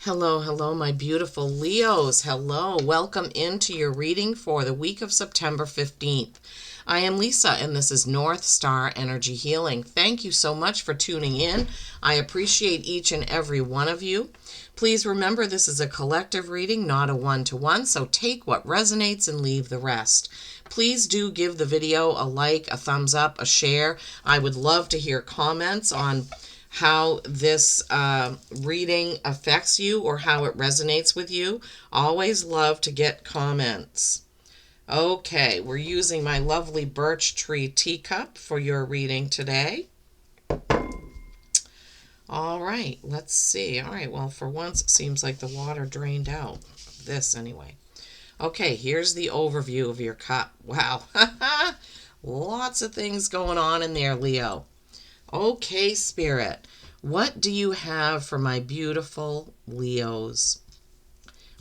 Hello, hello, my beautiful Leos. Hello, welcome into your reading for the week of September 15th. I am Lisa, and this is North Star Energy Healing. Thank you so much for tuning in. I appreciate each and every one of you. Please remember this is a collective reading, not a one-to-one, so take what resonates and leave the rest. Please do give the video a like, a thumbs up, a share. I would love to hear comments on how this reading affects you or how it resonates with you. Always love to get comments. Okay, we're using my lovely birch tree teacup for your reading today. All right, let's see. All right, well, for once it seems like the water drained out. This anyway. Okay, here's the overview of your cup. Wow. Lots of things going on in there, Leo. Okay, Spirit, what do you have for my beautiful Leos?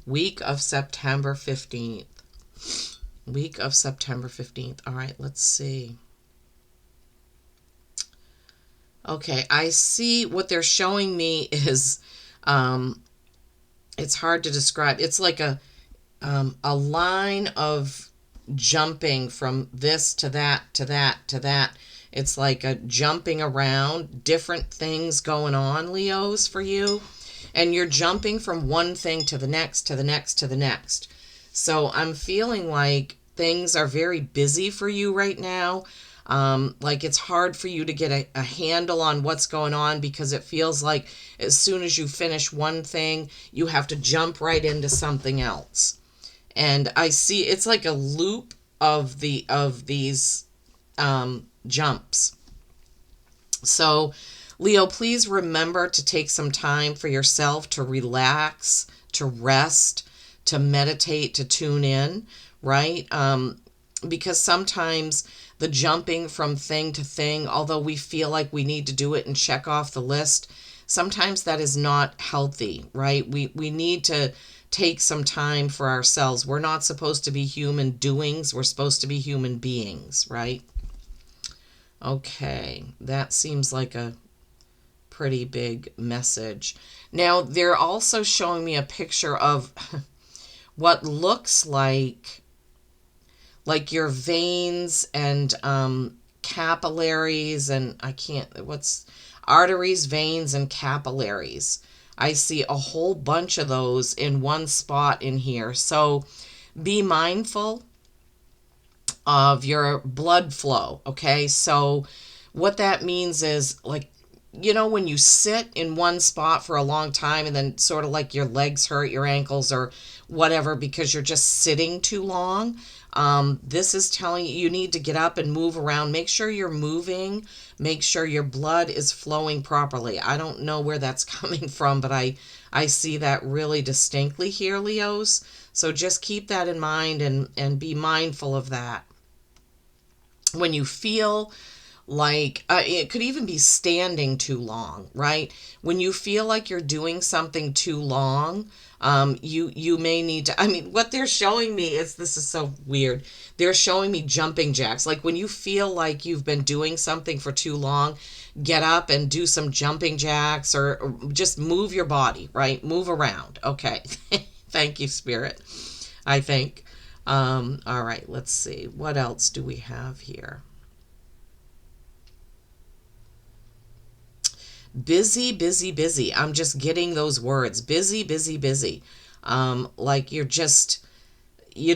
Week of September 15th. Week of September 15th. All right, let's see. Okay, I see what they're showing me is, it's hard to describe. It's like a line of jumping from this to that, to that, to that. It's like a jumping around, different things going on, Leos, for you. And you're jumping from one thing to the next, to the next, to the next. So I'm feeling like things are very busy for you right now. Like it's hard for you to get a handle on what's going on because it feels like as soon as you finish one thing, you have to jump right into something else. And I see it's like a loop of these jumps. So, Leo, please remember to take some time for yourself to relax, to rest, to meditate, to tune in, right? Because sometimes the jumping from thing to thing, although we feel like we need to do it and check off the list, sometimes that is not healthy, right? We need to take some time for ourselves. We're not supposed to be human doings. We're supposed to be human beings, right? Okay, that seems like a pretty big message. Now, they're also showing me a picture of what looks like your veins and capillaries and arteries, veins, and capillaries. I see a whole bunch of those in one spot in here. So be mindful of your blood flow, okay? So what that means is, like, when you sit in one spot for a long time and then sort of like your legs hurt, your ankles or whatever because you're just sitting too long, this is telling you need to get up and move around. Make sure you're moving. Make sure your blood is flowing properly. I don't know where that's coming from, but I see that really distinctly here, Leos. So just keep that in mind and be mindful of that. When you feel like it could even be standing too long, right? When you feel like you're doing something too long, you may need to, what they're showing me is, this is so weird. They're showing me jumping jacks. Like when you feel like you've been doing something for too long, get up and do some jumping jacks or just move your body, right? Move around. Okay. Thank you, Spirit. I think. All right, let's see. What else do we have here? Busy, busy, busy. I'm just getting those words. Busy, busy, busy. Like you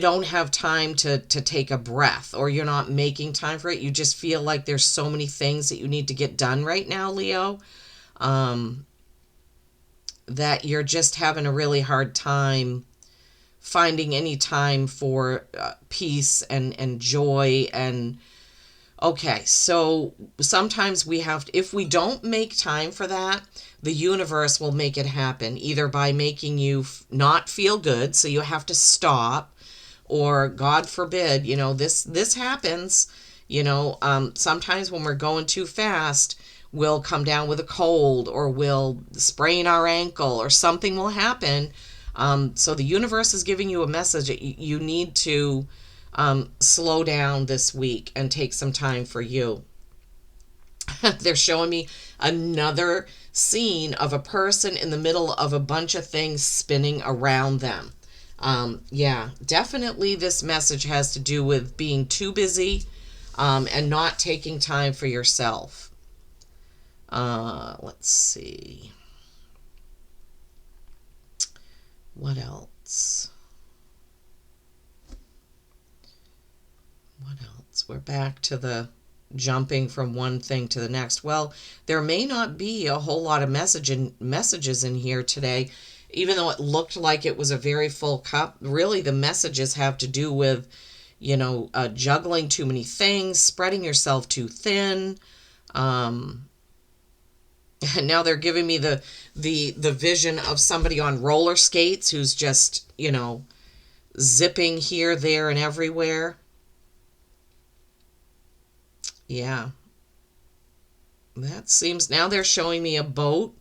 don't have time to take a breath, or you're not making time for it. You just feel like there's so many things that you need to get done right now, Leo, that you're just having a really hard time finding any time for peace and joy. And okay, so sometimes we have to, if we don't make time for that, the universe will make it happen, either by making you not feel good, so you have to stop, or God forbid, this happens, sometimes when we're going too fast, we'll come down with a cold, or we'll sprain our ankle, or something will happen. So the universe is giving you a message that you need to slow down this week and take some time for you. They're showing me another scene of a person in the middle of a bunch of things spinning around them. Yeah, definitely this message has to do with being too busy and not taking time for yourself. Let's see. What else? What else? We're back to the jumping from one thing to the next. Well, there may not be a whole lot of messages in here today, even though it looked like it was a very full cup. Really, the messages have to do with, juggling too many things, spreading yourself too thin. And now they're giving me the vision of somebody on roller skates who's just, zipping here, there, and everywhere. Yeah, that seems, now they're showing me a boat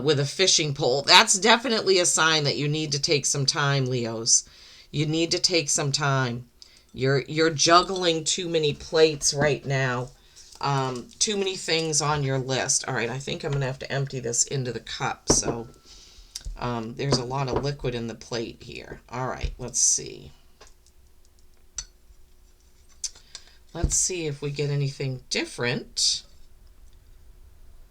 with a fishing pole. That's definitely a sign that you need to take some time, Leos. You need to take some time. You're juggling too many plates right now. Too many things on your list. All right, I think I'm gonna have to empty this into the cup. So there's a lot of liquid in the plate here. All right, let's see. Let's see if we get anything different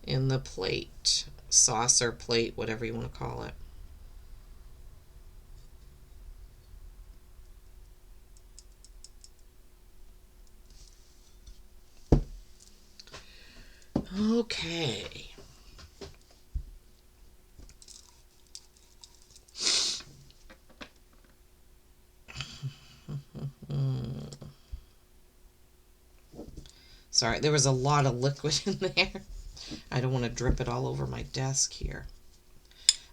in the plate, saucer, plate, whatever you want to call it. Okay. Sorry, there was a lot of liquid in there. I don't want to drip it all over my desk here.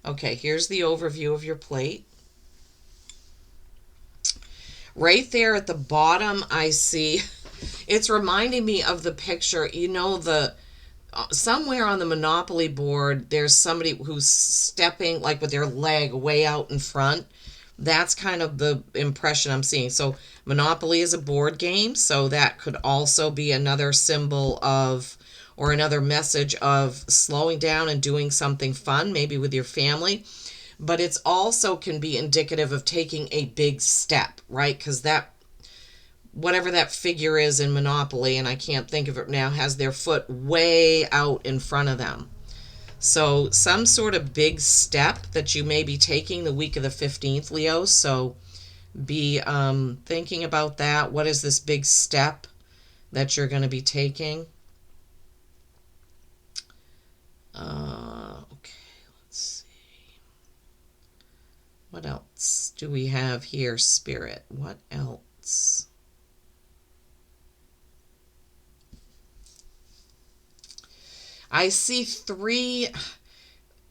Okay, here's the overview of your plate. Right there at the bottom, I see, it's reminding me of the picture, somewhere on the Monopoly board, there's somebody who's stepping like with their leg way out in front. That's kind of the impression I'm seeing. So Monopoly is a board game, so that could also be another symbol of, or another message of slowing down and doing something fun, maybe with your family. But it's also can be indicative of taking a big step, right? Because that, whatever that figure is in Monopoly, and I can't think of it now, has their foot way out in front of them. So some sort of big step that you may be taking the week of the 15th, Leo. So be thinking about that. What is this big step that you're going to be taking? Okay, let's see. What else do we have here, Spirit? What else? I see three,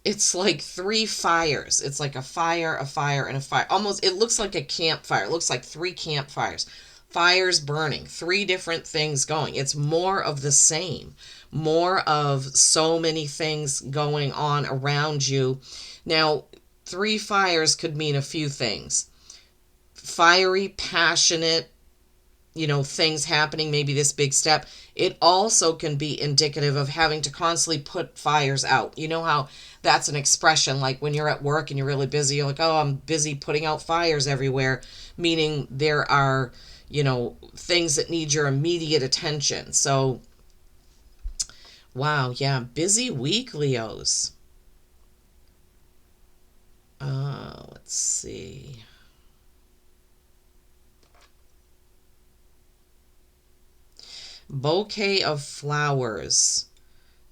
it's like three fires. It's like a fire, and a fire. Almost, it looks like a campfire. It looks like three campfires. Fires burning, three different things going. It's more of the same, more of so many things going on around you. Now, three fires could mean a few things. Fiery, passionate, things happening, maybe this big step. It also can be indicative of having to constantly put fires out. You know how that's an expression, like when you're at work and you're really busy, you're like, oh, I'm busy putting out fires everywhere, meaning there are, things that need your immediate attention. So, wow, yeah, busy week, Leos. Let's see. Bouquet of flowers.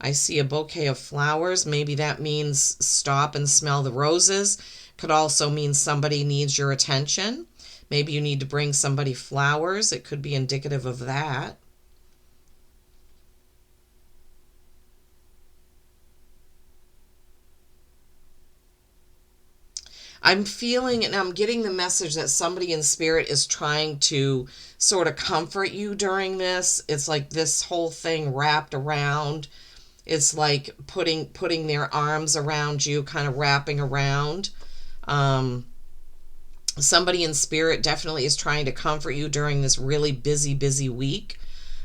I see a bouquet of flowers. Maybe that means stop and smell the roses. Could also mean somebody needs your attention. Maybe you need to bring somebody flowers. It could be indicative of that. I'm feeling and I'm getting the message that somebody in spirit is trying to sort of comfort you during this. It's like this whole thing wrapped around. It's like putting their arms around you, kind of wrapping around. Um, Somebody in spirit definitely is trying to comfort you during this really busy, busy week.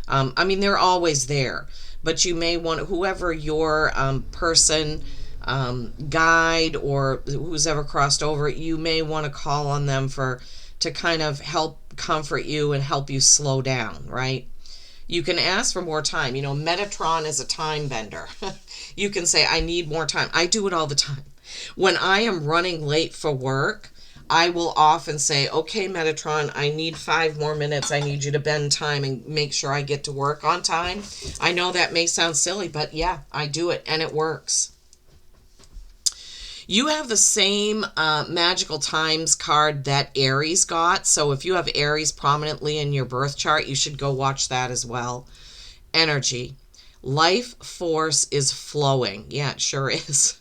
I mean, they're always there, but you may want whoever your person, guide, or who's ever crossed over, you may want to call on them to kind of help comfort you and help you slow down, right? You can ask for more time. Metatron is a time bender. You can say, I need more time. I do it all the time. When I am running late for work, I will often say, okay, Metatron, I need 5 more minutes. I need you to bend time and make sure I get to work on time. I know that may sound silly, but yeah, I do it and it works. You have the same magical times card that Aries got. So if you have Aries prominently in your birth chart, you should go watch that as well. Energy. Life force is flowing. Yeah, it sure is.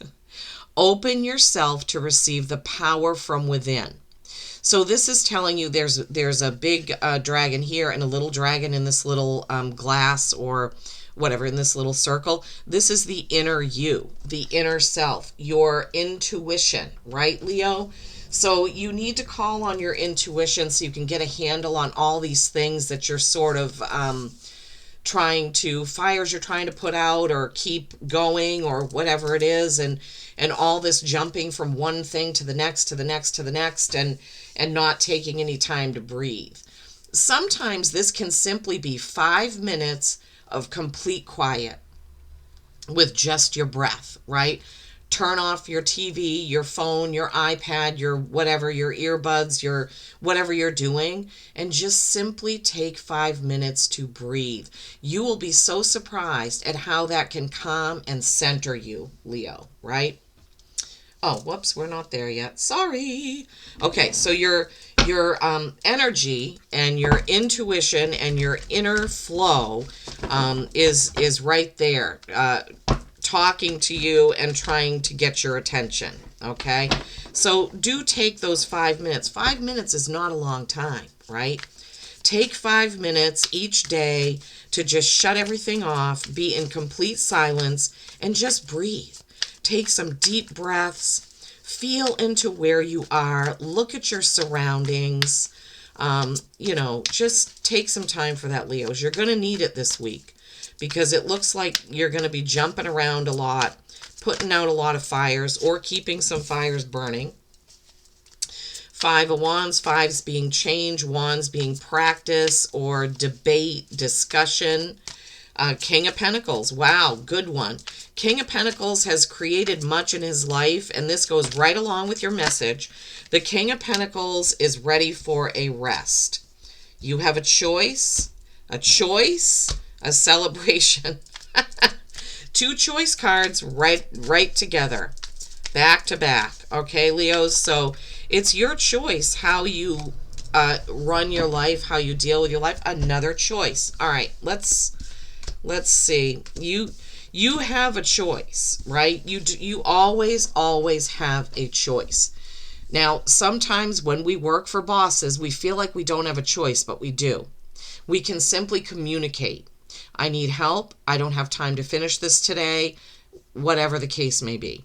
Open yourself to receive the power from within. So this is telling you there's a big dragon here and a little dragon in this little glass or whatever, in this little circle. This is the inner you, the inner self, your intuition, right, Leo? So you need to call on your intuition so you can get a handle on all these things that you're sort of fires you're trying to put out or keep going or whatever it is, and all this jumping from one thing to the next, to the next, to the next, and not taking any time to breathe. Sometimes this can simply be 5 minutes of complete quiet with just your breath, right? Turn off your TV, your phone, your iPad, your whatever, your earbuds, your whatever you're doing, and just simply take 5 minutes to breathe. You will be so surprised at how that can calm and center you, Leo, right? Oh, whoops, we're not there yet. Sorry. Okay, so your energy and your intuition and your inner flow is right there, talking to you and trying to get your attention. Okay, so do take those 5 minutes. 5 minutes is not a long time, right? Take 5 minutes each day to just shut everything off, be in complete silence, and just breathe. Take some deep breaths, feel into where you are, look at your surroundings. Just take some time for that, Leos. You're going to need it this week because it looks like you're going to be jumping around a lot, putting out a lot of fires or keeping some fires burning. 5 of Wands, 5s being change, Wands being practice or debate, discussion. King of Pentacles, wow, good one. King of Pentacles has created much in his life, and this goes right along with your message. The King of Pentacles is ready for a rest. You have a choice, a celebration. 2 choice cards right together, back to back. Okay, Leos, so it's your choice how you run your life, how you deal with your life. Another choice. All right, let's see. You have a choice, right? You always have a choice. Now, sometimes when we work for bosses, we feel like we don't have a choice, but we do. We can simply communicate. I need help. I don't have time to finish this today. Whatever the case may be.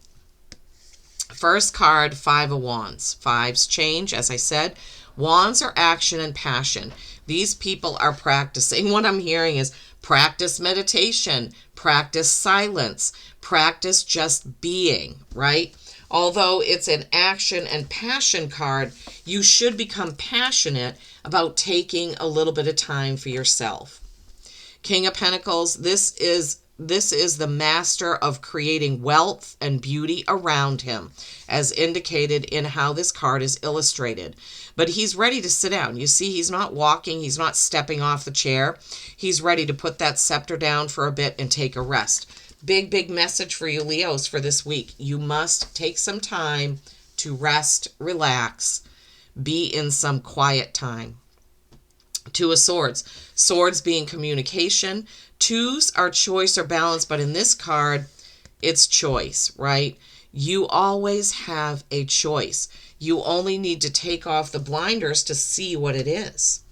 First card, 5 of Wands. 5s change, as I said. Wands are action and passion. These people are practicing. What I'm hearing is practice meditation, practice silence, practice just being, right? Although it's an action and passion card, you should become passionate about taking a little bit of time for yourself. King of Pentacles, this is the master of creating wealth and beauty around him, as indicated in how this card is illustrated. But he's ready to sit down. You see, he's not walking. He's not stepping off the chair. He's ready to put that scepter down for a bit and take a rest. Big message for you, Leos, for this week. You must take some time to rest, relax, be in some quiet time. 2 of Swords. Swords being communication. 2s are choice or balance, but in this card, it's choice, right? You always have a choice. You only need to take off the blinders to see what it is.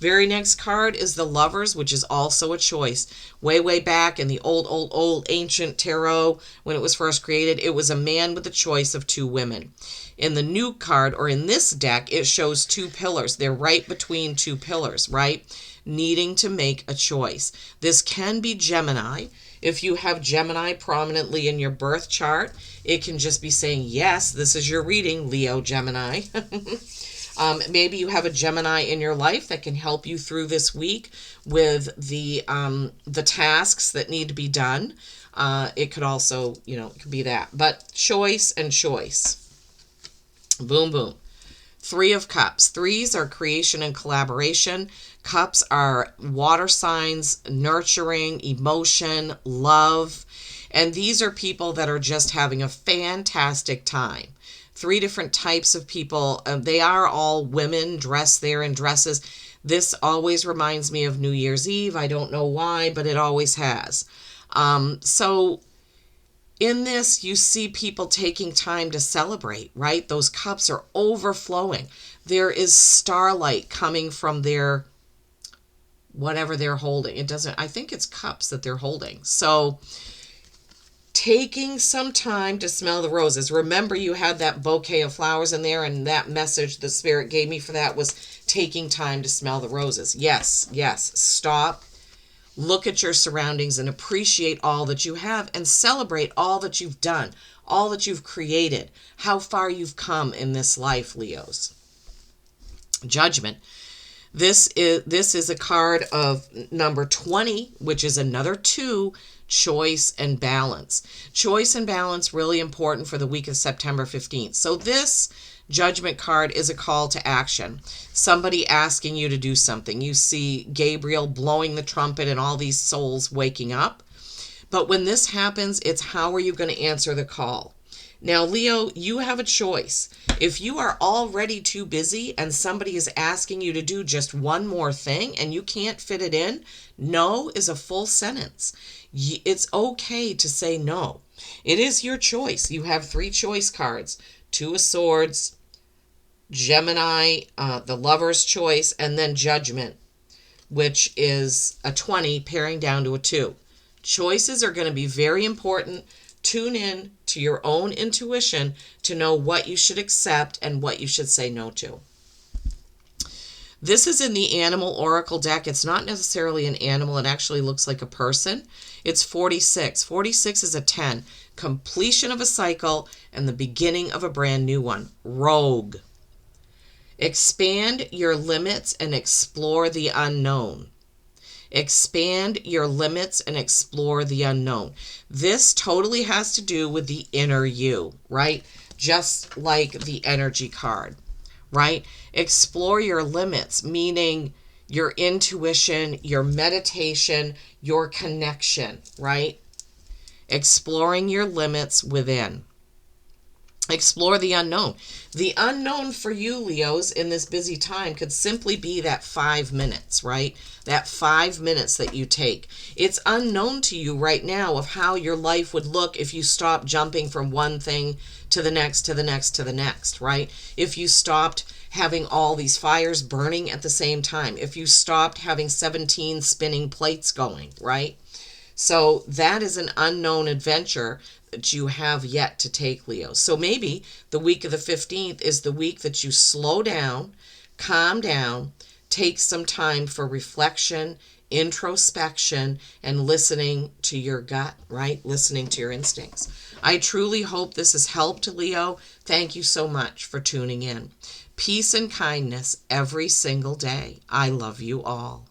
Very next card is the Lovers, which is also a choice. Way back in the old ancient tarot, when it was first created, it was a man with a choice of 2 women. In the new card, or in this deck, it shows 2 pillars. They're right between 2 pillars, right? needing to make a choice. This can be Gemini. If you have Gemini prominently in your birth chart, it can just be saying, yes, this is your reading, Leo Gemini. Maybe you have a Gemini in your life that can help you through this week with the tasks that need to be done. It could also, it could be that. But choice and choice. Boom, boom. Three of Cups. Threes are creation and collaboration. Cups are water signs, nurturing, emotion, love. And these are people that are just having a fantastic time. Three different types of people. They are all women dressed there in dresses. This always reminds me of New Year's Eve. I don't know why, but it always has. So in this, you see people taking time to celebrate, right? Those cups are overflowing. There is starlight coming from their, whatever they're holding. I think it's cups that they're holding. So taking some time to smell the roses. Remember, you had that bouquet of flowers in there, and that message the Spirit gave me for that was taking time to smell the roses. Yes, stop. Look at your surroundings and appreciate all that you have and celebrate all that you've done, all that you've created, how far you've come in this life, Leos. Judgment. This is a card of number 20, which is another 2, choice and balance. Choice and balance, really important for the week of September 15th. So this Judgment card is a call to action. Somebody asking you to do something. You see Gabriel blowing the trumpet and all these souls waking up. But when this happens, it's how are you going to answer the call? Now, Leo, you have a choice. If you are already too busy and somebody is asking you to do just one more thing and you can't fit it in, no is a full sentence. It's okay to say no. It is your choice. You have 3 choice cards. 2 of Swords, Gemini, the Lover's choice, and then Judgment, which is a 20 pairing down to a 2. Choices are going to be very important. Tune in to your own intuition to know what you should accept and what you should say no to. This is in the Animal Oracle deck. It's not necessarily an animal. It actually looks like a person. It's 46. 46 is a 10. Completion of a cycle and the beginning of a brand new one. Rogue. Expand your limits and explore the unknown. Expand your limits and explore the unknown. This totally has to do with the inner you, right? Just like the energy card, right? Explore your limits, meaning your intuition, your meditation, your connection, right? Exploring your limits within. Explore the unknown. The unknown for you, Leos, in this busy time could simply be that 5 minutes, right? That 5 minutes that you take. It's unknown to you right now of how your life would look if you stopped jumping from one thing to the next, to the next, to the next, right? If you stopped having all these fires burning at the same time. If you stopped having 17 spinning plates going, right? So that is an unknown adventure that you have yet to take, Leo. So maybe the week of the 15th is the week that you slow down, calm down, take some time for reflection, introspection, and listening to your gut, right? Listening to your instincts. I truly hope this has helped, Leo. Thank you so much for tuning in. Peace and kindness every single day. I love you all.